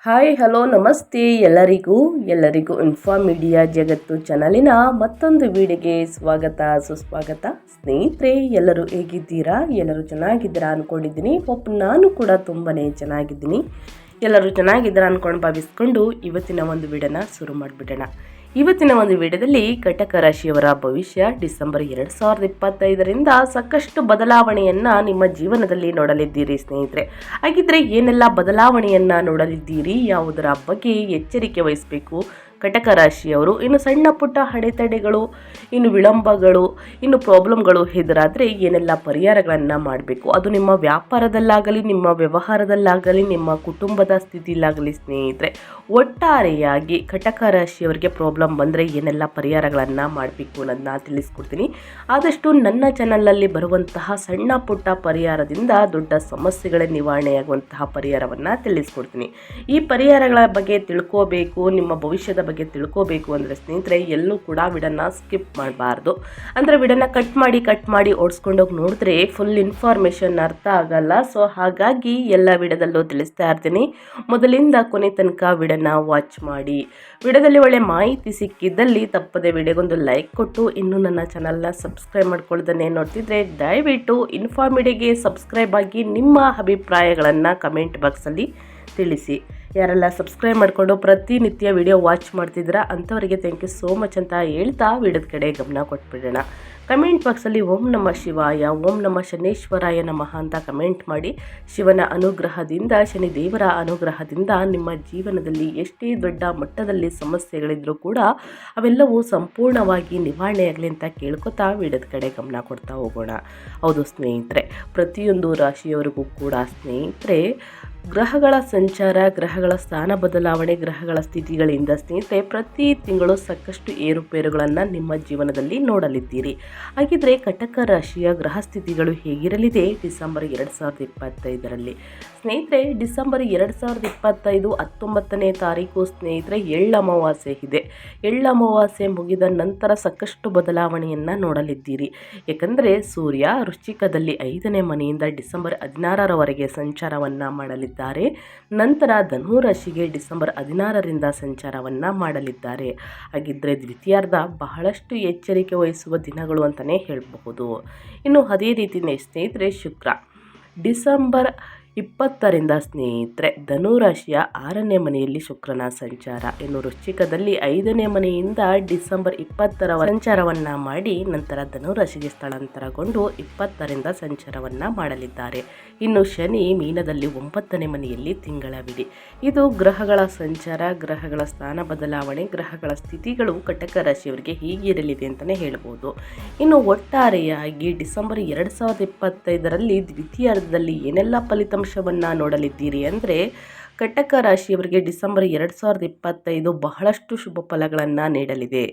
Hi hello ನಮಸ್ತೆ ಎಲ್ಲರಿಗೂ inform media ಜಗತ್ತು ಚಾನಲಿನ ಮತ್ತೊಂದು ವಿಡಿಯೋಗೆ ಸ್ವಾಗತ ಸುಸ್ವಾಗತ. ಸ್ನೇಹಿತರೆ, ಎಲ್ಲರೂ ಹೇಗಿದ್ದೀರಾ? ಎಲ್ಲರೂ ಚೆನ್ನಾಗಿದ್ದೀರಾ ಅಂದ್ಕೊಂಡಿದ್ದೀನಿ. ನಾನು ಕೂಡ ತುಂಬಾ ಚೆನ್ನಾಗಿದ್ದೀನಿ. ಎಲ್ಲರೂ ಚೆನ್ನಾಗಿದ್ದೀರಾ ಅಂದ್ಕೊಂಡು ಭಾವಿಸ್ಕೊಂಡು ಇವತ್ತಿನ ಒಂದು ವಿಡಿಯೋನ ಶುರು ಮಾಡಿಬಿಡೋಣ. ಇವತ್ತಿನ ಒಂದು ವಿಡಿಯೋದಲ್ಲಿ ಕಟಕ ರಾಶಿಯವರ ಭವಿಷ್ಯ ಡಿಸೆಂಬರ್ 2025ರಿಂದ ಸಾಕಷ್ಟು ಬದಲಾವಣೆಯನ್ನು ನಿಮ್ಮ ಜೀವನದಲ್ಲಿ ನೋಡಲಿದ್ದೀರಿ ಸ್ನೇಹಿತರೆ. ಹಾಗಿದ್ರೆ ಏನೆಲ್ಲ ಬದಲಾವಣೆಯನ್ನು ನೋಡಲಿದ್ದೀರಿ, ಯಾವುದರ ಬಗ್ಗೆ ಎಚ್ಚರಿಕೆ ವಹಿಸಬೇಕು ಕಟಕ ರಾಶಿಯವರು, ಇನ್ನು ಸಣ್ಣ ಪುಟ್ಟ ಅಡೆತಡೆಗಳು, ಇನ್ನು ವಿಳಂಬಗಳು, ಇನ್ನು ಪ್ರಾಬ್ಲಮ್ಗಳು ಎದುರಾದರೆ ಏನೆಲ್ಲ ಪರಿಹಾರಗಳನ್ನು ಮಾಡಬೇಕು, ಅದು ನಿಮ್ಮ ವ್ಯಾಪಾರದಲ್ಲಾಗಲಿ, ನಿಮ್ಮ ವ್ಯವಹಾರದಲ್ಲಾಗಲಿ, ನಿಮ್ಮ ಕುಟುಂಬದ ಸ್ಥಿತಿಲಾಗಲಿ ಸ್ನೇಹಿತರೆ, ಒಟ್ಟಾರೆಯಾಗಿ ಕಟಕ ರಾಶಿಯವರಿಗೆ ಪ್ರಾಬ್ಲಮ್ ಬಂದರೆ ಏನೆಲ್ಲ ಪರಿಹಾರಗಳನ್ನು ಮಾಡಬೇಕು ಅನ್ನೋದನ್ನ ತಿಳಿಸ್ಕೊಡ್ತೀನಿ. ಆದಷ್ಟು ನನ್ನ ಚಾನಲಲ್ಲಿ ಬರುವಂತಹ ಸಣ್ಣ ಪುಟ್ಟ ಪರಿಹಾರದಿಂದ ದೊಡ್ಡ ಸಮಸ್ಯೆಗಳ ನಿವಾರಣೆಯಾಗುವಂತಹ ಪರಿಹಾರವನ್ನು ತಿಳಿಸ್ಕೊಡ್ತೀನಿ. ಈ ಪರಿಹಾರಗಳ ಬಗ್ಗೆ ತಿಳ್ಕೋಬೇಕು, ನಿಮ್ಮ ಭವಿಷ್ಯದ ಬಗ್ಗೆ ತಿಳ್ಕೋಬೇಕು ಅಂದರೆ ಸ್ನೇಹಿತರೆ ಎಲ್ಲೂ ಕೂಡ ವಿಡನ್ನ ಸ್ಕಿಪ್ ಮಾಡಬಾರ್ದು. ಅಂದರೆ ವಿಡನ್ನ ಕಟ್ ಮಾಡಿ ಓಡಿಸ್ಕೊಂಡೋಗಿ ನೋಡಿದ್ರೆ ಫುಲ್ ಇನ್ಫಾರ್ಮೇಷನ್ ಅರ್ಥ ಆಗಲ್ಲ. ಸೊ ಹಾಗಾಗಿ ಎಲ್ಲ ವಿಡಿಯೋದಲ್ಲೂ ತಿಳಿಸ್ತಾ ಇರ್ತೀನಿ. ಮೊದಲಿಂದ ಕೊನೆ ತನಕ ವಿಡಿಯೋನ ವಾಚ್ ಮಾಡಿ. ವಿಡಿಯೋದಲ್ಲಿ ಒಳ್ಳೆ ಮಾಹಿತಿ ಸಿಕ್ಕಿದ್ದಲ್ಲಿ ತಪ್ಪದೆ ವಿಡಿಯೋಗೊಂದು ಲೈಕ್ ಕೊಟ್ಟು, ಇನ್ನೂ ನನ್ನ ಚಾನಲ್ನ ಸಬ್ಸ್ಕ್ರೈಬ್ ಮಾಡ್ಕೊಳ್ದೇ ನೋಡ್ತಿದ್ರೆ ದಯವಿಟ್ಟು ಇನ್ಫಾರ್ಮ್ ಮೀಡಿಯಾಗೆ ಸಬ್ಸ್ಕ್ರೈಬ್ ಆಗಿ ನಿಮ್ಮ ಅಭಿಪ್ರಾಯಗಳನ್ನು ಕಮೆಂಟ್ ಬಾಕ್ಸಲ್ಲಿ ತಿಳಿಸಿ. ಯಾರೆಲ್ಲ ಸಬ್ಸ್ಕ್ರೈಬ್ ಮಾಡಿಕೊಂಡು ಪ್ರತಿನಿತ್ಯ ವಿಡಿಯೋ ವಾಚ್ ಮಾಡ್ತಿದ್ದೀರಾ ಅಂಥವರಿಗೆ ಥ್ಯಾಂಕ್ ಯು ಸೋ ಮಚ್ ಅಂತ ಹೇಳ್ತಾ ವಿಡಿಯೋದ ಕಡೆ ಗಮನ ಕೊಟ್ಬಿಡೋಣ. ಕಮೆಂಟ್ ಬಾಕ್ಸಲ್ಲಿ ಓಂ ನಮಃ ಶಿವಾಯ, ಓಂ ನಮಃ ಶನೇಶ್ವರಾಯ ನಮಃ ಅಂತ ಕಮೆಂಟ್ ಮಾಡಿ. ಶಿವನ ಅನುಗ್ರಹದಿಂದ, ಶನಿದೇವರ ಅನುಗ್ರಹದಿಂದ ನಿಮ್ಮ ಜೀವನದಲ್ಲಿ ಎಷ್ಟೇ ದೊಡ್ಡ ಮಟ್ಟದಲ್ಲಿ ಸಮಸ್ಯೆಗಳಿದ್ರೂ ಕೂಡ ಅವೆಲ್ಲವೂ ಸಂಪೂರ್ಣವಾಗಿ ನಿವಾರಣೆಯಾಗಲಿ ಅಂತ ಕೇಳ್ಕೊತಾ ವಿಡಿಯೋದ ಕಡೆ ಗಮನ ಕೊಡ್ತಾ ಹೋಗೋಣ. ಹೌದು ಸ್ನೇಹಿತರೆ, ಪ್ರತಿಯೊಂದು ರಾಶಿಯವರಿಗೂ ಕೂಡ ಸ್ನೇಹಿತರೆ ಗ್ರಹಗಳ ಸಂಚಾರ, ಗ್ರಹಗಳ ಸ್ಥಾನ ಬದಲಾವಣೆ, ಗ್ರಹಗಳ ಸ್ಥಿತಿಗಳಿಂದ ಸ್ನೇಹಿತರೆ ಪ್ರತಿ ತಿಂಗಳು ಸಾಕಷ್ಟು ಏರುಪೇರುಗಳನ್ನು ನಿಮ್ಮ ಜೀವನದಲ್ಲಿ ನೋಡಲಿದ್ದೀರಿ. ಹಾಗಿದ್ರೆ ಕಟಕ ರಾಶಿಯ ಗ್ರಹ ಸ್ಥಿತಿಗಳು ಹೇಗಿರಲಿದೆ ಡಿಸೆಂಬರ್ 2025ರಲ್ಲಿ? ಸ್ನೇಹಿತರೆ, ಡಿಸೆಂಬರ್ 2025 19ನೇ ತಾರೀಕು ಸ್ನೇಹಿತರೆ ಎಳ್ಳಮಾವಾಸ್ಯೆ ಇದೆ. ಎಳ್ಳಮಾವಾಸ್ಯೆ ಮುಗಿದ ನಂತರ ಸಾಕಷ್ಟು ಬದಲಾವಣೆಯನ್ನು ನೋಡಲಿದ್ದೀರಿ. ಏಕೆಂದರೆ ಸೂರ್ಯ ವೃಶ್ಚಿಕದಲ್ಲಿ 5ನೇ ಮನೆಯಿಂದ ಡಿಸೆಂಬರ್ 16ರವರೆಗೆ ಸಂಚಾರವನ್ನು ಮಾಡಲಿದ್ದಾರೆ. ನಂತರ ಧನು ರಾಶಿಗೆ ಡಿಸೆಂಬರ್ 16ರಿಂದ ಸಂಚಾರವನ್ನು ಮಾಡಲಿದ್ದಾರೆ. ಹಾಗಿದ್ರೆ ದ್ವಿತೀಯಾರ್ಧ ಬಹಳಷ್ಟು ಎಚ್ಚರಿಕೆ ವಹಿಸುವ ದಿನಗಳು ಅಂತಲೇ ಹೇಳಬಹುದು. ಇನ್ನು ಅದೇ ರೀತಿಯೇ ಸ್ನೇಹಿತರೆ ಶುಕ್ರ ಡಿಸೆಂಬರ್ 20ರಿಂದ ಸ್ನೇಹಿತರೆ ಧನುರಾಶಿಯ 6ನೇ ಮನೆಯಲ್ಲಿ ಶುಕ್ರನ ಸಂಚಾರ, ಇನ್ನು ವೃಶ್ಚಿಕದಲ್ಲಿ 5ನೇ ಮನೆಯಿಂದ ಡಿಸೆಂಬರ್ 20ರ ಸಂಚಾರವನ್ನು ಮಾಡಿ ನಂತರ ಧನುರಾಶಿಗೆ ಸ್ಥಳಾಂತರಗೊಂಡು 20ರಿಂದ ಸಂಚಾರವನ್ನು ಮಾಡಲಿದ್ದಾರೆ. ಇನ್ನು ಶನಿ ಮೀನದಲ್ಲಿ 9ನೇ ಮನೆಯಲ್ಲಿ ತಿಂಗಳವಿಡಿ. ಇದು ಗ್ರಹಗಳ ಸಂಚಾರ, ಗ್ರಹಗಳ ಸ್ಥಾನ ಬದಲಾವಣೆ, ಗ್ರಹಗಳ ಸ್ಥಿತಿಗಳು ಕಟಕ ರಾಶಿಯವರಿಗೆ ಹೀಗಿರಲಿದೆ ಅಂತಲೇ ಹೇಳ್ಬೋದು. ಇನ್ನು ಒಟ್ಟಾರೆಯಾಗಿ ಡಿಸೆಂಬರ್ 2025ರಲ್ಲಿ ದ್ವಿತೀಯಾರ್ಧದಲ್ಲಿ ಏನೆಲ್ಲ ಫಲಿತಾಂಶವನ್ನು ನೋಡಲಿದ್ದೀರಿ ಅಂದರೆ ಕಟಕ ರಾಶಿಯವರಿಗೆ ಡಿಸೆಂಬರ್ 2025 ಬಹಳಷ್ಟು ಶುಭ ಫಲಗಳನ್ನು ನೀಡಲಿದೆ.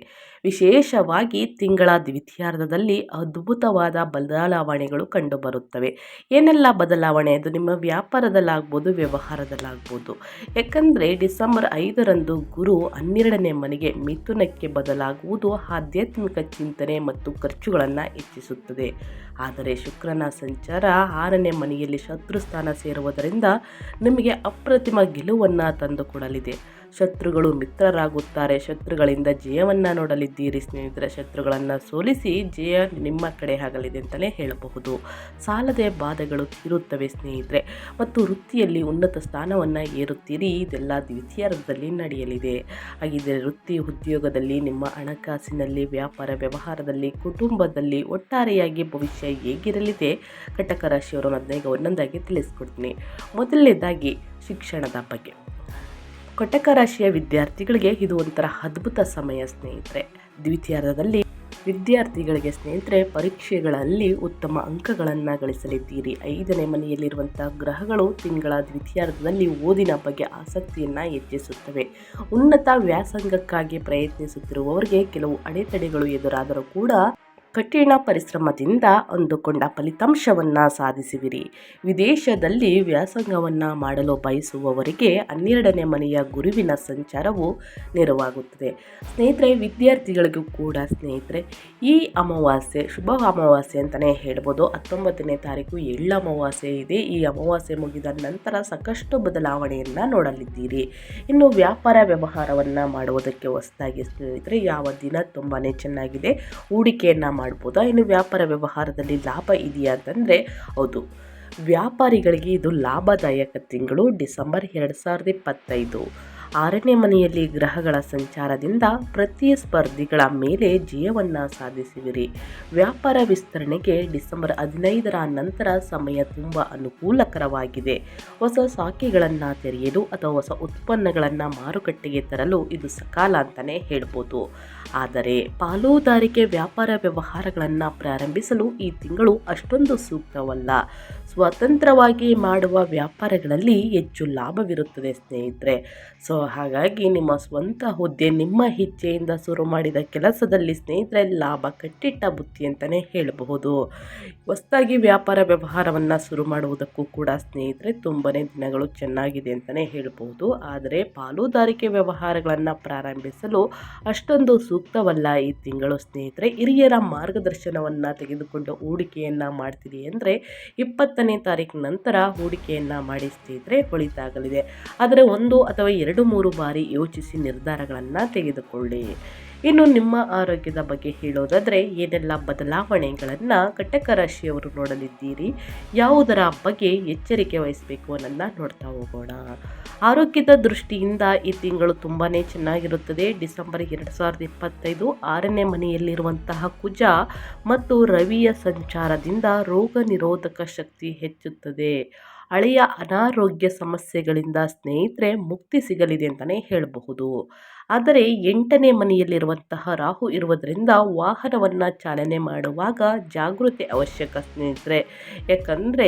ವಿಶೇಷವಾಗಿ ತಿಂಗಳ ದ್ವಿತೀಯಾರ್ಧದಲ್ಲಿ ಅದ್ಭುತವಾದ ಬದಲಾವಣೆಗಳು ಕಂಡುಬರುತ್ತವೆ. ಏನೆಲ್ಲ ಬದಲಾವಣೆ? ಅದು ನಿಮ್ಮ ವ್ಯಾಪಾರದಲ್ಲಾಗ್ಬೋದು, ವ್ಯವಹಾರದಲ್ಲಾಗ್ಬೋದು. ಯಾಕಂದರೆ ಡಿಸೆಂಬರ್ 5ರಂದು ಗುರು 12ನೇ ಮನೆಗೆ ಮಿಥುನಕ್ಕೆ ಬದಲಾಗುವುದು ಆಧ್ಯಾತ್ಮಿಕ ಚಿಂತನೆ ಮತ್ತು ಖರ್ಚುಗಳನ್ನು ಹೆಚ್ಚಿಸುತ್ತದೆ. ಆದರೆ ಶುಕ್ರನ ಸಂಚಾರ 6ನೇ ಮನೆಯಲ್ಲಿ ಶತ್ರು ಸ್ಥಾನ ಸೇರುವುದರಿಂದ ನಿಮಗೆ ಅಪ್ರತಿಮ ಗೆಲುವನ್ನು ತಂದುಕೊಡಲಿದೆ. ಶತ್ರುಗಳು ಮಿತ್ರರಾಗುತ್ತಾರೆ. ಶತ್ರುಗಳಿಂದ ಜಯವನ್ನು ನೋಡಲಿದ್ದೀರಿ ಸ್ನೇಹಿತರೆ. ಶತ್ರುಗಳನ್ನು ಸೋಲಿಸಿ ಜಯ ನಿಮ್ಮ ಕಡೆ ಆಗಲಿದೆ ಅಂತಲೇ ಹೇಳಬಹುದು. ಸಾಲದ ಬಾಧೆಗಳು ತೀರುತ್ತವೆ ಸ್ನೇಹಿತರೆ ಮತ್ತು ವೃತ್ತಿಯಲ್ಲಿ ಉನ್ನತ ಸ್ಥಾನವನ್ನು ಏರುತ್ತೀರಿ. ಇದೆಲ್ಲ ದ್ವಿತೀಯಾರ್ಧದಲ್ಲಿ ನಡೆಯಲಿದೆ. ಹಾಗಿದ್ದರೆ ವೃತ್ತಿ ಉದ್ಯೋಗದಲ್ಲಿ, ನಿಮ್ಮ ಹಣಕಾಸಿನಲ್ಲಿ, ವ್ಯಾಪಾರ ವ್ಯವಹಾರದಲ್ಲಿ, ಕುಟುಂಬದಲ್ಲಿ ಒಟ್ಟಾರೆಯಾಗಿ ಭವಿಷ್ಯ ಹೇಗಿರಲಿದೆ ಕಟಕ ರಾಶಿಯವರು ಅದನ್ನ ಒಂದೊಂದಾಗಿ ತಿಳಿಸ್ಕೊಡ್ತೀನಿ. ಮೊದಲನೇದಾಗಿ ಶಿಕ್ಷಣದ ಬಗ್ಗೆ. ಕಟಕ ರಾಶಿಯ ವಿದ್ಯಾರ್ಥಿಗಳಿಗೆ ಇದು ಒಂಥರ ಅದ್ಭುತ ಸಮಯ ಸ್ನೇಹಿತರೆ. ದ್ವಿತೀಯಾರ್ಧದಲ್ಲಿ ವಿದ್ಯಾರ್ಥಿಗಳಿಗೆ ಸ್ನೇಹಿತರೆ ಪರೀಕ್ಷೆಗಳಲ್ಲಿ ಉತ್ತಮ ಅಂಕಗಳನ್ನು ಗಳಿಸಲಿದ್ದೀರಿ. 5ನೇ ಮನೆಯಲ್ಲಿರುವಂಥ ಗ್ರಹಗಳು ತಿಂಗಳ ದ್ವಿತೀಯಾರ್ಧದಲ್ಲಿ ಓದಿನ ಬಗ್ಗೆ ಆಸಕ್ತಿಯನ್ನು ಹೆಚ್ಚಿಸುತ್ತವೆ. ಉನ್ನತ ವ್ಯಾಸಂಗಕ್ಕಾಗಿ ಪ್ರಯತ್ನಿಸುತ್ತಿರುವವರಿಗೆ ಕೆಲವು ಅಡೆತಡೆಗಳು ಎದುರಾದರೂ ಕೂಡ ಕಠಿಣ ಪರಿಶ್ರಮದಿಂದ ಅಂದುಕೊಂಡ ಫಲಿತಾಂಶವನ್ನು ಸಾಧಿಸುವಿರಿ. ವಿದೇಶದಲ್ಲಿ ವ್ಯಾಸಂಗವನ್ನು ಮಾಡಲು ಬಯಸುವವರಿಗೆ 12ನೇ ಮನೆಯ ಗುರುವಿನ ಸಂಚಾರವು ನೆರವಾಗುತ್ತದೆ. ಸ್ನೇಹಿತರೆ, ವಿದ್ಯಾರ್ಥಿಗಳಿಗೂ ಕೂಡ ಸ್ನೇಹಿತರೆ ಈ ಅಮಾವಾಸ್ಯೆ ಶುಭ ಅಮಾವಾಸ್ಯೆ ಅಂತಲೇ ಹೇಳ್ಬೋದು. 19ನೇ ತಾರೀಕು ಎಳ್ಳು ಅಮಾವಾಸ್ಯೆ ಇದೆ. ಈ ಅಮಾವಾಸ್ಯೆ ಮುಗಿದ ನಂತರ ಸಾಕಷ್ಟು ಬದಲಾವಣೆಯನ್ನು ನೋಡಲಿದ್ದೀರಿ. ಇನ್ನು ವ್ಯಾಪಾರ ವ್ಯವಹಾರವನ್ನು ಮಾಡುವುದಕ್ಕೆ ಹೊಸದಾಗಿ ಸ್ನೇಹಿತರೆ ಯಾವ ದಿನ ತುಂಬಾ ಚೆನ್ನಾಗಿದೆ, ಹೂಡಿಕೆಯನ್ನು ಮಾಡ್ಬೋದಾ, ಇನ್ನು ವ್ಯಾಪಾರ ವ್ಯವಹಾರದಲ್ಲಿ ಲಾಭ ಇದೆಯಾ ಅಂತಂದರೆ ಹೌದು, ವ್ಯಾಪಾರಿಗಳಿಗೆ ಇದು ಲಾಭದಾಯಕ ತಿಂಗಳು. ಡಿಸೆಂಬರ್ 2025 6ನೇ ಮನೆಯಲ್ಲಿ ಗ್ರಹಗಳ ಸಂಚಾರದಿಂದ ಪ್ರತಿಸ್ಪರ್ಧಿಗಳ ಮೇಲೆ ಜಯವನ್ನು ಸಾಧಿಸುವಿರಿ. ವ್ಯಾಪಾರ ವಿಸ್ತರಣೆಗೆ ಡಿಸೆಂಬರ್ 15ರ ನಂತರ ಸಮಯ ತುಂಬ ಅನುಕೂಲಕರವಾಗಿದೆ. ಹೊಸ ಶಾಖೆಗಳನ್ನು ತೆರೆಯಲು ಅಥವಾ ಹೊಸ ಉತ್ಪನ್ನಗಳನ್ನು ಮಾರುಕಟ್ಟೆಗೆ ತರಲು ಇದು ಸಕಾಲ ಅಂತಲೇ ಹೇಳ್ಬೋದು. ಆದರೆ ಪಾಲುದಾರಿಕೆ ವ್ಯಾಪಾರ ವ್ಯವಹಾರಗಳನ್ನು ಪ್ರಾರಂಭಿಸಲು ಈ ತಿಂಗಳು ಅಷ್ಟೊಂದು ಸೂಕ್ತವಲ್ಲ. ಸ್ವತಂತ್ರವಾಗಿ ಮಾಡುವ ವ್ಯಾಪಾರಗಳಲ್ಲಿ ಹೆಚ್ಚು ಲಾಭವಿರುತ್ತದೆ ಸ್ನೇಹಿತರೆ. ಹಾಗಾಗಿ ನಿಮ್ಮ ಸ್ವಂತ ಹುದ್ದೆ, ನಿಮ್ಮ ಇಚ್ಛೆಯಿಂದ ಶುರು ಮಾಡಿದ ಕೆಲಸದಲ್ಲಿ ಸ್ನೇಹಿತರೆ ಲಾಭ ಕಟ್ಟಿಟ್ಟ ಬುತ್ತಿ ಅಂತಲೇ ಹೇಳಬಹುದು. ಹೊಸದಾಗಿ ವ್ಯಾಪಾರ ವ್ಯವಹಾರವನ್ನು ಶುರು ಮಾಡುವುದಕ್ಕೂ ಕೂಡ ಸ್ನೇಹಿತರೆ ತುಂಬಾ ದಿನಗಳು ಚೆನ್ನಾಗಿದೆ ಅಂತಲೇ ಹೇಳ್ಬೋದು. ಆದರೆ ಪಾಲುದಾರಿಕೆ ವ್ಯವಹಾರಗಳನ್ನು ಪ್ರಾರಂಭಿಸಲು ಅಷ್ಟೊಂದು ಸೂಕ್ತವಲ್ಲ ಈ ತಿಂಗಳು ಸ್ನೇಹಿತರೆ. ಹಿರಿಯರ ಮಾರ್ಗದರ್ಶನವನ್ನು ತೆಗೆದುಕೊಂಡು ಹೂಡಿಕೆಯನ್ನು ಮಾಡ್ತೀರಿ ಅಂದರೆ 20ನೇ ತಾರೀಕು ನಂತರ ಹೂಡಿಕೆಯನ್ನು ಮಾಡಿ ಸ್ನೇಹಿತರೆ ಒಳಿತಾಗಲಿದೆ. ಆದರೆ 1 ಅಥವಾ 2-3 ಬಾರಿ ಯೋಚಿಸಿ ನಿರ್ಧಾರಗಳನ್ನು ತೆಗೆದುಕೊಳ್ಳಿ. ಇನ್ನು ನಿಮ್ಮ ಆರೋಗ್ಯದ ಬಗ್ಗೆ ಹೇಳೋದಾದರೆ ಏನೆಲ್ಲ ಬದಲಾವಣೆಗಳನ್ನು ಕಟಕ ರಾಶಿಯವರು ನೋಡಲಿದ್ದೀರಿ, ಯಾವುದರ ಬಗ್ಗೆ ಎಚ್ಚರಿಕೆ ವಹಿಸಬೇಕು ಅನ್ನೋದನ್ನ ನೋಡ್ತಾ ಹೋಗೋಣ. ಆರೋಗ್ಯದ ದೃಷ್ಟಿಯಿಂದ ಈ ತಿಂಗಳು ತುಂಬಾ ಚೆನ್ನಾಗಿರುತ್ತದೆ. ಡಿಸೆಂಬರ್ 2025 6ನೇ ಮನೆಯಲ್ಲಿರುವಂತಹ ಕುಜ ಮತ್ತು ರವಿಯ ಸಂಚಾರದಿಂದ ರೋಗ ನಿರೋಧಕ ಶಕ್ತಿ ಹೆಚ್ಚುತ್ತದೆ. ಹಳೆಯ ಅನಾರೋಗ್ಯ ಸಮಸ್ಯೆಗಳಿಂದ ಸ್ನೇಹಿತರೆ ಮುಕ್ತಿ ಸಿಗಲಿದೆ ಅಂತಲೇ ಹೇಳಬಹುದು. ಆದರೆ 8ನೇ ಮನೆಯಲ್ಲಿರುವಂತಹ ರಾಹು ಇರುವುದರಿಂದ ವಾಹನವನ್ನು ಚಾಲನೆ ಮಾಡುವಾಗ ಜಾಗೃತಿ ಅವಶ್ಯಕ ಸ್ನೇಹಿತರೆ. ಯಾಕಂದರೆ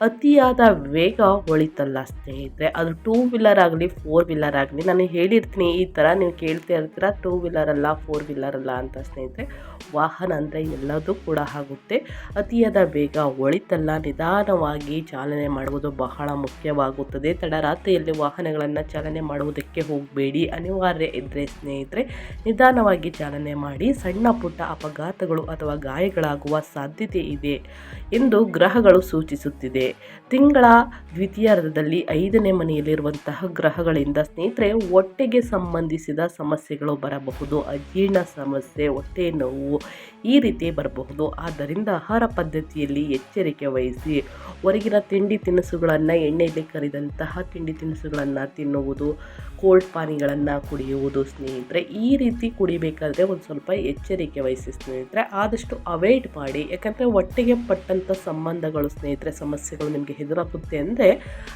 ಅತಿಯಾದ ವೇಗ ಒಳಿತಲ್ಲ ಸ್ನೇಹಿತರೆ. ಅದು 2 ವೀಲರ್ ಆಗಲಿ 4 ವೀಲರ್ ಆಗಲಿ, ನಾನು ಹೇಳಿರ್ತೀನಿ ಈ ಥರ ನೀವು ಕೇಳ್ತಾ ಇರ್ತೀರ 2 ವೀಲರ್ ಅಲ್ಲ 4 ವೀಲರ್ ಅಲ್ಲ ಅಂತ ಸ್ನೇಹಿತರೆ. ವಾಹನ ಅಂದರೆ ಎಲ್ಲದೂ ಕೂಡ ಆಗುತ್ತೆ. ಅತಿಯಾದ ವೇಗ ಒಳಿತಲ್ಲ, ನಿಧಾನವಾಗಿ ಚಾಲನೆ ಮಾಡುವುದು ಬಹಳ ಮುಖ್ಯವಾಗುತ್ತದೆ. ತಡರಾತ್ರಿಯಲ್ಲಿ ವಾಹನಗಳನ್ನು ಚಾಲನೆ ಮಾಡುವುದಕ್ಕೆ ಹೋಗಬೇಡಿ. ಅನಿವಾರ್ಯ ಇದ್ದರೆ ಸ್ನೇಹಿತರೆ ನಿಧಾನವಾಗಿ ಚಾಲನೆ ಮಾಡಿ. ಸಣ್ಣ ಪುಟ್ಟ ಅಪಘಾತಗಳು ಅಥವಾ ಗಾಯಗಳಾಗುವ ಸಾಧ್ಯತೆ ಇದೆ ಎಂದು ಗ್ರಹಗಳು ಸೂಚಿಸುತ್ತಿದೆ. ತಿಂಗಳ ದ್ವಿತೀಯಾರ್ಧದಲ್ಲಿ 5ನೇ ಮನೆಯಲ್ಲಿರುವಂತಹ ಗ್ರಹಗಳಿಂದ ಸ್ನೇಹಿತರೆ ಹೊಟ್ಟೆಗೆ ಸಂಬಂಧಿಸಿದ ಸಮಸ್ಯೆಗಳು ಬರಬಹುದು. ಅಜೀರ್ಣ ಸಮಸ್ಯೆ, ಹೊಟ್ಟೆ ನೋವು ಈ ರೀತಿ ಬರಬಹುದು. ಆದ್ದರಿಂದ ಆಹಾರ ಪದ್ಧತಿಯಲ್ಲಿ ಎಚ್ಚರಿಕೆ ವಹಿಸಿ. ಹೊರಗಿನ ತಿಂಡಿ ತಿನಿಸುಗಳನ್ನು, ಎಣ್ಣೆಯಲ್ಲಿ ಕರಿದಂತಹ ತಿಂಡಿ ತಿನಿಸುಗಳನ್ನು ತಿನ್ನುವುದು, ಕೋಲ್ಡ್ ಪಾನಿಗಳನ್ನು ಕುಡಿಯುವುದು ಸ್ನೇಹಿತರೆ ಈ ರೀತಿ ಕುಡಿಬೇಕಾದ್ರೆ ಒಂದು ಸ್ವಲ್ಪ ಎಚ್ಚರಿಕೆ ವಹಿಸಿ ಸ್ನೇಹಿತರೆ. ಆದಷ್ಟು ಅವಾಯ್ಡ್ ಮಾಡಿ. ಯಾಕಂದರೆ ಹೊಟ್ಟೆಗೆ ಪಟ್ಟಂಥ ಸಂಬಂಧಗಳು ಸ್ನೇಹಿತರೆ ಸಮಸ್ಯೆಗಳು ನಿಮಗೆ ಎದುರಾಗುತ್ತೆ ಅಂದರೆ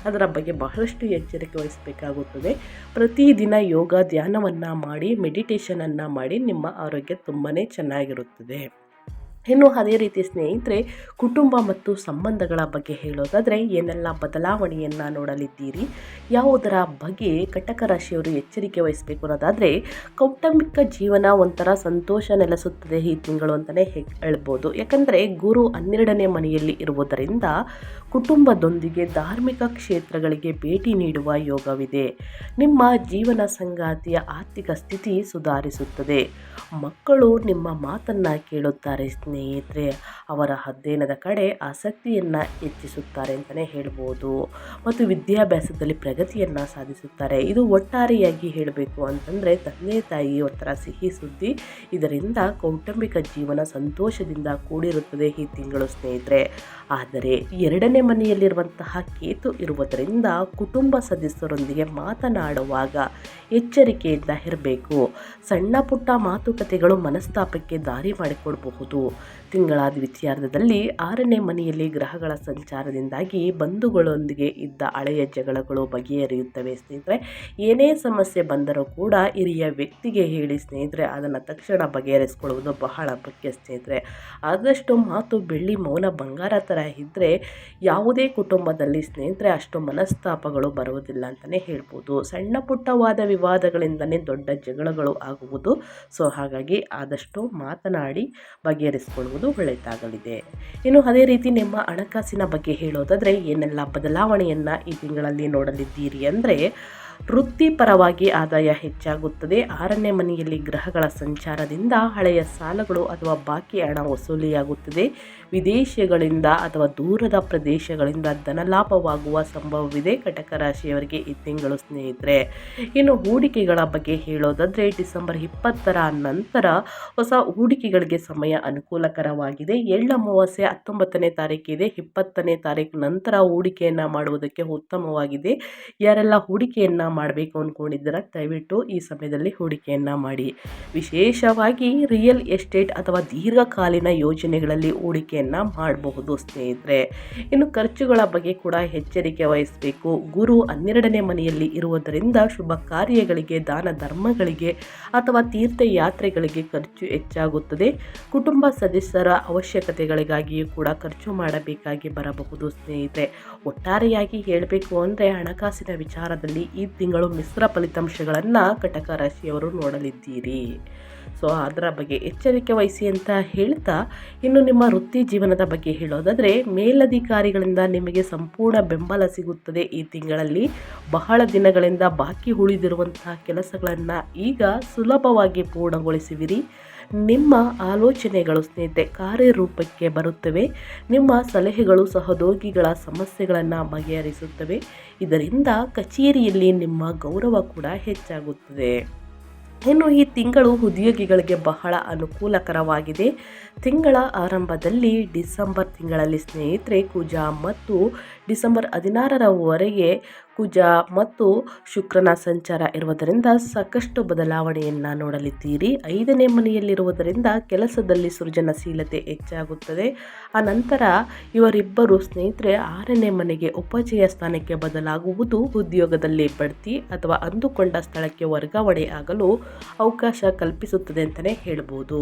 ಅದರ ಬಗ್ಗೆ ಬಹಳಷ್ಟು ಎಚ್ಚರಿಕೆ ವಹಿಸಬೇಕಾಗುತ್ತದೆ. ಪ್ರತಿದಿನ ಯೋಗ ಧ್ಯಾನವನ್ನು ಮಾಡಿ, ಮೆಡಿಟೇಷನನ್ನು ಮಾಡಿ, ನಿಮ್ಮ ಆರೋಗ್ಯ ತುಂಬಾ ಚೆನ್ನಾಗಿರುತ್ತದೆ. ಇನ್ನು ಅದೇ ರೀತಿ ಸ್ನೇಹಿತರೆ ಕುಟುಂಬ ಮತ್ತು ಸಂಬಂಧಗಳ ಬಗ್ಗೆ ಹೇಳೋದಾದರೆ ಏನೆಲ್ಲ ಬದಲಾವಣೆಯನ್ನು ನೋಡಲಿದ್ದೀರಿ, ಯಾವುದರ ಬಗ್ಗೆ ಕಟಕ ರಾಶಿಯವರು ಎಚ್ಚರಿಕೆ ವಹಿಸಬೇಕು ಅನ್ನೋದಾದರೆ ಕೌಟುಂಬಿಕ ಜೀವನ ಒಂಥರ ಸಂತೋಷ ನೆಲೆಸುತ್ತದೆ ಈ ತಿಂಗಳು ಅಂತಲೇ ಹೇಳ್ಬೋದು. ಯಾಕಂದರೆ ಗುರು 12ನೇ ಮನೆಯಲ್ಲಿ ಇರುವುದರಿಂದ ಕುಟುಂಬದೊಂದಿಗೆ ಧಾರ್ಮಿಕ ಕ್ಷೇತ್ರಗಳಿಗೆ ಭೇಟಿ ನೀಡುವ ಯೋಗವಿದೆ. ನಿಮ್ಮ ಜೀವನ ಸಂಗಾತಿಯ ಆರ್ಥಿಕ ಸ್ಥಿತಿ ಸುಧಾರಿಸುತ್ತದೆ. ಮಕ್ಕಳು ನಿಮ್ಮ ಮಾತನ್ನು ಕೇಳುತ್ತಾರೆ ಸ್ನೇಹಿತರೆ. ಅವರ ಅಧ್ಯಯನದ ಕಡೆ ಆಸಕ್ತಿಯನ್ನು ಹೆಚ್ಚಿಸುತ್ತಾರೆ ಅಂತಲೇ ಹೇಳ್ಬೋದು. ಮತ್ತು ವಿದ್ಯಾಭ್ಯಾಸದಲ್ಲಿ ಪ್ರಗತಿಯನ್ನು ಸಾಧಿಸುತ್ತಾರೆ. ಇದು ಒಟ್ಟಾರೆಯಾಗಿ ಹೇಳಬೇಕು ಅಂತಂದರೆ ತಂದೆ ತಾಯಿ ಒಂಥರ ಸಿಹಿ ಸುದ್ದಿ. ಇದರಿಂದ ಕೌಟುಂಬಿಕ ಜೀವನ ಸಂತೋಷದಿಂದ ಕೂಡಿರುತ್ತದೆ ಈ ತಿಂಗಳು ಸ್ನೇಹಿತರೆ. ಆದರೆ 2ನೇ ಮನೆಯಲ್ಲಿರುವಂತಹ ಕೇತು ಇರುವುದರಿಂದ ಕುಟುಂಬ ಸದಸ್ಯರೊಂದಿಗೆ ಮಾತನಾಡುವಾಗ ಎಚ್ಚರಿಕೆಯಿಂದ ಇರಬೇಕು. ಸಣ್ಣ ಪುಟ್ಟ ಮಾತುಕತೆಗಳು ಮನಸ್ತಾಪಕ್ಕೆ ದಾರಿ ಮಾಡಿಕೊಡಬಹುದು. ತಿಂಗಳ ದ್ವಿತೀಯಾರ್ಧದಲ್ಲಿ 6ನೇ ಮನೆಯಲ್ಲಿ ಗ್ರಹಗಳ ಸಂಚಾರದಿಂದಾಗಿ ಬಂಧುಗಳೊಂದಿಗೆ ಇದ್ದ ಹಳೆಯ ಜಗಳಗಳು ಬಗೆಹರಿಯುತ್ತವೆ ಸ್ನೇಹಿತರೆ. ಏನೇ ಸಮಸ್ಯೆ ಬಂದರೂ ಕೂಡ ಹಿರಿಯ ವ್ಯಕ್ತಿಗೆ ಹೇಳಿ ಸ್ನೇಹಿತರೆ ಅದನ್ನು ತಕ್ಷಣ ಬಗೆಹರಿಸಿಕೊಳ್ಳುವುದು ಬಹಳ ಮುಖ್ಯ ಸ್ನೇಹಿತರೆ. ಆದಷ್ಟು ಮಾತು ಬೆಳ್ಳಿ ಮೌನ ಬಂಗಾರ ಥರ ಇದ್ದರೆ ಯಾವುದೇ ಕುಟುಂಬದಲ್ಲಿ ಸ್ನೇಹಿತರೆ ಅಷ್ಟು ಮನಸ್ತಾಪಗಳು ಬರುವುದಿಲ್ಲ ಅಂತಲೇ ಹೇಳ್ಬೋದು. ಸಣ್ಣ ಪುಟ್ಟ ವಾದ ವಿವಾದಗಳಿಂದಲೇ ದೊಡ್ಡ ಜಗಳಗಳು ಆಗುವುದು. ಹಾಗಾಗಿ ಆದಷ್ಟು ಮಾತನಾಡಿ ಬಗೆಹರಿಸಿಕೊಳ್ಳುವುದು ಮಾಡುವುದು ಒಳ್ಳೆಯದಾಗಲಿದೆ. ಇನ್ನು ಅದೇ ರೀತಿ ನಿಮ್ಮ ಹಣಕಾಸಿನ ಬಗ್ಗೆ ಹೇಳೋದಾದರೆ ಏನೆಲ್ಲ ಬದಲಾವಣೆಯನ್ನು ಈ ತಿಂಗಳಲ್ಲಿ ನೋಡಲಿದ್ದೀರಿ ಅಂದರೆ, ವೃತ್ತಿಪರವಾಗಿ ಆದಾಯ ಹೆಚ್ಚಾಗುತ್ತದೆ. 6ನೇ ಮನೆಯಲ್ಲಿ ಗ್ರಹಗಳ ಸಂಚಾರದಿಂದ ಹಳೆಯ ಸಾಲಗಳು ಅಥವಾ ಬಾಕಿ ಹಣ ವಸೂಲಿಯಾಗುತ್ತದೆ. ವಿದೇಶಗಳಿಂದ ಅಥವಾ ದೂರದ ಪ್ರದೇಶಗಳಿಂದ ಧನಲಾಭವಾಗುವ ಸಂಭವವಿದೆ ಕಟಕ ರಾಶಿಯವರಿಗೆ ಈ ತಿಂಗಳು ಸ್ನೇಹಿತರೆ. ಇನ್ನು ಹೂಡಿಕೆಗಳ ಬಗ್ಗೆ ಹೇಳೋದಾದರೆ ಡಿಸೆಂಬರ್ 20ರ ನಂತರ ಹೊಸ ಹೂಡಿಕೆಗಳಿಗೆ ಸಮಯ ಅನುಕೂಲಕರವಾಗಿದೆ. ಎಳ್ಳ ಅಮಾವಾಸ್ಯೆ 19ನೇ ತಾರೀಕಿದೆ. 20ನೇ ತಾರೀಕು ನಂತರ ಹೂಡಿಕೆಯನ್ನು ಮಾಡುವುದಕ್ಕೆ ಉತ್ತಮವಾಗಿದೆ. ಯಾರೆಲ್ಲ ಹೂಡಿಕೆಯನ್ನು ಮಾಡಬೇಕು ಅಂದ್ಕೊಂಡಿದ್ದೀರಾ ದಯವಿಟ್ಟು ಈ ಸಮಯದಲ್ಲಿ ಹೂಡಿಕೆಯನ್ನು ಮಾಡಿ. ವಿಶೇಷವಾಗಿ ರಿಯಲ್ ಎಸ್ಟೇಟ್ ಅಥವಾ ದೀರ್ಘಕಾಲೀನ ಯೋಜನೆಗಳಲ್ಲಿ ಹೂಡಿಕೆಯನ್ನು ಮಾಡಬಹುದು ಸ್ನೇಹಿತರೆ. ಇನ್ನು ಖರ್ಚುಗಳ ಬಗ್ಗೆ ಕೂಡ ಎಚ್ಚರಿಕೆ ವಹಿಸಬೇಕು. ಗುರು 12ನೇ ಮನೆಯಲ್ಲಿ ಇರುವುದರಿಂದ ಶುಭ ಕಾರ್ಯಗಳಿಗೆ, ದಾನ ಧರ್ಮಗಳಿಗೆ ಅಥವಾ ತೀರ್ಥಯಾತ್ರೆಗಳಿಗೆ ಖರ್ಚು ಹೆಚ್ಚಾಗುತ್ತದೆ. ಕುಟುಂಬ ಸದಸ್ಯರ ಅವಶ್ಯಕತೆಗಳಿಗಾಗಿಯೂ ಕೂಡ ಖರ್ಚು ಮಾಡಬೇಕಾಗಿ ಬರಬಹುದು ಸ್ನೇಹಿತರೆ. ಒಟ್ಟಾರೆಯಾಗಿ ಹೇಳಬೇಕು ಅಂದರೆ ಹಣಕಾಸಿನ ವಿಚಾರದಲ್ಲಿ ಈ ತಿಂಗಳು ಮಿಶ್ರ ಫಲಿತಾಂಶಗಳನ್ನು ಕಟಕ ರಾಶಿಯವರು ನೋಡಲಿದ್ದೀರಿ. ಸೊ ಅದರ ಬಗ್ಗೆ ಎಚ್ಚರಿಕೆ ವಹಿಸಿ ಅಂತ ಹೇಳ್ತಾ, ಇನ್ನು ನಿಮ್ಮ ವೃತ್ತಿ ಜೀವನದ ಬಗ್ಗೆ ಹೇಳೋದಾದರೆ ಮೇಲಧಿಕಾರಿಗಳಿಂದ ನಿಮಗೆ ಸಂಪೂರ್ಣ ಬೆಂಬಲ ಸಿಗುತ್ತದೆ. ಈ ತಿಂಗಳಲ್ಲಿ ಬಹಳ ದಿನಗಳಿಂದ ಬಾಕಿ ಉಳಿದಿರುವಂತಹ ಕೆಲಸಗಳನ್ನು ಈಗ ಸುಲಭವಾಗಿ ಪೂರ್ಣಗೊಳಿಸುವಿರಿ. ನಿಮ್ಮ ಆಲೋಚನೆಗಳು ಸ್ನೇಹಿತರೆ ಕಾರ್ಯರೂಪಕ್ಕೆ ಬರುತ್ತವೆ. ನಿಮ್ಮ ಸಲಹೆಗಳು ಸಹೋದ್ಯೋಗಿಗಳ ಸಮಸ್ಯೆಗಳನ್ನು ಬಗೆಹರಿಸುತ್ತವೆ. ಇದರಿಂದ ಕಚೇರಿಯಲ್ಲಿ ನಿಮ್ಮ ಗೌರವ ಕೂಡ ಹೆಚ್ಚಾಗುತ್ತದೆ. ಇನ್ನು ಈ ತಿಂಗಳು ಉದ್ಯೋಗಿಗಳಿಗೆ ಬಹಳ ಅನುಕೂಲಕರವಾಗಿದೆ. ತಿಂಗಳ ಆರಂಭದಲ್ಲಿ ಡಿಸೆಂಬರ್ ತಿಂಗಳಲ್ಲಿ ಸ್ನೇಹಿತರೆ ಕುಜ ಮತ್ತು ಡಿಸೆಂಬರ್ 16ರವರೆಗೆ ಕುಜ ಮತ್ತು ಶುಕ್ರನ ಸಂಚಾರ ಇರುವುದರಿಂದ ಸಾಕಷ್ಟು ಬದಲಾವಣೆಯನ್ನು ನೋಡಲಿದ್ದೀರಿ. 5ನೇ ಮನೆಯಲ್ಲಿರುವುದರಿಂದ ಕೆಲಸದಲ್ಲಿ ಸೃಜನಶೀಲತೆ ಹೆಚ್ಚಾಗುತ್ತದೆ. ಅನಂತರ ಇವರಿಬ್ಬರು ಸ್ನೇಹಿತರೆ 6ನೇ ಮನೆಗೆ ಉಪಜಯ ಸ್ಥಾನಕ್ಕೆ ಬದಲಾಗುವುದು ಉದ್ಯೋಗದಲ್ಲಿ ಬಡ್ತಿ ಅಥವಾ ಅಂದುಕೊಂಡ ಸ್ಥಳಕ್ಕೆ ವರ್ಗಾವಣೆ ಆಗಲು ಅವಕಾಶ ಕಲ್ಪಿಸುತ್ತದೆ ಅಂತಲೇ ಹೇಳ್ಬೋದು.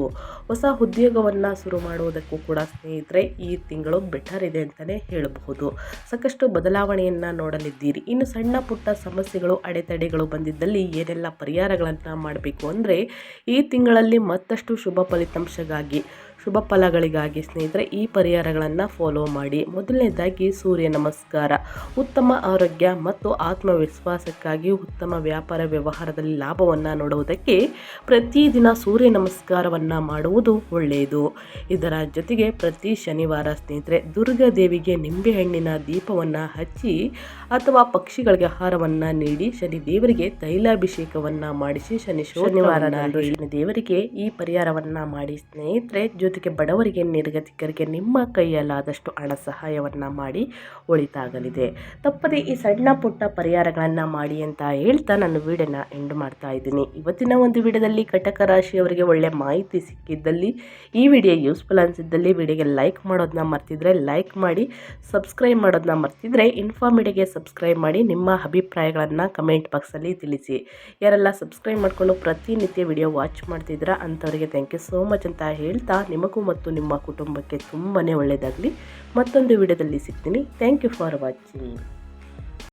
ಹೊಸ ಉದ್ಯೋಗವನ್ನು ಶುರು ಮಾಡುವುದಕ್ಕೂ ಕೂಡ ಸ್ನೇಹಿತರೆ ಈ ತಿಂಗಳು ಬೆಟರ್ ಇದೆ ಅಂತಲೇ ಹೇಳಬಹುದು. ಸಾಕಷ್ಟು ಬದಲಾವಣೆಯನ್ನು ನೋಡಲಿದ್ದೀರಿ. ಇನ್ನು ಸಣ್ಣ ಪುಟ್ಟ ಸಮಸ್ಯೆಗಳು, ಅಡೆತಡೆಗಳು ಬಂದಿದ್ದಲ್ಲಿ ಏನೆಲ್ಲ ಪರಿಹಾರಗಳನ್ನು ಮಾಡಬೇಕು ಅಂದರೆ, ಈ ತಿಂಗಳಲ್ಲಿ ಮತ್ತಷ್ಟು ಶುಭ ಫಲಿತಾಂಶಗಾಗಿ, ಶುಭ ಫಲಗಳಿಗಾಗಿ ಸ್ನೇಹಿತರೆ ಈ ಪರಿಹಾರಗಳನ್ನು ಫಾಲೋ ಮಾಡಿ. ಮೊದಲನೇದಾಗಿ ಸೂರ್ಯ ನಮಸ್ಕಾರ. ಉತ್ತಮ ಆರೋಗ್ಯ ಮತ್ತು ಆತ್ಮವಿಶ್ವಾಸಕ್ಕಾಗಿ ಉತ್ತಮ ವ್ಯಾಪಾರ ವ್ಯವಹಾರದಲ್ಲಿ ಲಾಭವನ್ನು ನೋಡುವುದಕ್ಕೆ ಪ್ರತಿದಿನ ಸೂರ್ಯ ನಮಸ್ಕಾರವನ್ನು ಮಾಡುವುದು ಒಳ್ಳೆಯದು. ಇದರ ಜೊತೆಗೆ ಪ್ರತಿ ಶನಿವಾರ ಸ್ನೇಹಿತರೆ ದುರ್ಗಾದೇವಿಗೆ ನಿಂಬೆಹಣ್ಣಿನ ದೀಪವನ್ನು ಹಚ್ಚಿ ಅಥವಾ ಪಕ್ಷಿಗಳಿಗೆ ಆಹಾರವನ್ನು ನೀಡಿ ಶನಿ ದೇವರಿಗೆ ತೈಲಾಭಿಷೇಕವನ್ನು ಮಾಡಿಸಿ ಶನಿವಾರದಂದು ಶನಿ ದೇವರಿಗೆ ಈ ಪರಿಹಾರವನ್ನು ಮಾಡಿ ಸ್ನೇಹಿತರೆ. ಜೊತೆಗೆ ಬಡವರಿಗೆ, ನಿರ್ಗತಿಕರಿಗೆ ನಿಮ್ಮ ಕೈಯಲ್ಲಾದಷ್ಟು ಹಣ ಸಹಾಯವನ್ನು ಮಾಡಿ ಒಳಿತಾಗಲಿದೆ. ತಪ್ಪದೆ ಈ ಸಣ್ಣ ಪುಟ್ಟ ಪರಿಹಾರಗಳನ್ನು ಮಾಡಿ ಅಂತ ಹೇಳ್ತಾ ನಾನು ವಿಡಿಯೋನ ಎಂಡ್ ಮಾಡ್ತಾ ಇದ್ದೀನಿ. ಇವತ್ತಿನ ಒಂದು ವಿಡಿಯೋದಲ್ಲಿ ಕಟಕ ರಾಶಿಯವರಿಗೆ ಒಳ್ಳೆ ಮಾಹಿತಿ ಸಿಕ್ಕಿದ್ದಲ್ಲಿ, ಈ ವಿಡಿಯೋ ಯೂಸ್ಫುಲ್ ಅನಿಸಿದ್ದಲ್ಲಿ ವಿಡಿಯೋಗೆ ಲೈಕ್ ಮಾಡೋದನ್ನ ಮರ್ತಿದ್ರೆ ಲೈಕ್ ಮಾಡಿ, ಸಬ್ಸ್ಕ್ರೈಬ್ ಮಾಡೋದನ್ನ ಮರ್ತಿದ್ರೆ ಇನ್ಫಾರ್ಮಿಡಿಯಾಗೆ ಸಬ್ಸ್ಕ್ರೈಬ್ ಮಾಡಿ. ನಿಮ್ಮ ಅಭಿಪ್ರಾಯಗಳನ್ನು ಕಮೆಂಟ್ ಬಾಕ್ಸಲ್ಲಿ ತಿಳಿಸಿ. ಯಾರೆಲ್ಲ ಸಬ್ಸ್ಕ್ರೈಬ್ ಮಾಡಿಕೊಂಡು ಪ್ರತಿನಿತ್ಯ ವಿಡಿಯೋ ವಾಚ್ ಮಾಡ್ತಿದ್ದೀರಾ ಅಂಥವರಿಗೆ ಥ್ಯಾಂಕ್ ಯು ಸೋ ಮಚ್ ಅಂತ ಹೇಳ್ತಾ, ನಿಮಗೂ ಮತ್ತು ನಿಮ್ಮ ಕುಟುಂಬಕ್ಕೆ ತುಂಬಾ ಒಳ್ಳೆಯದಾಗಲಿ. ಮತ್ತೊಂದು ವಿಡಿಯೋದಲ್ಲಿ ಸಿಗ್ತೀನಿ. Thank you for watching.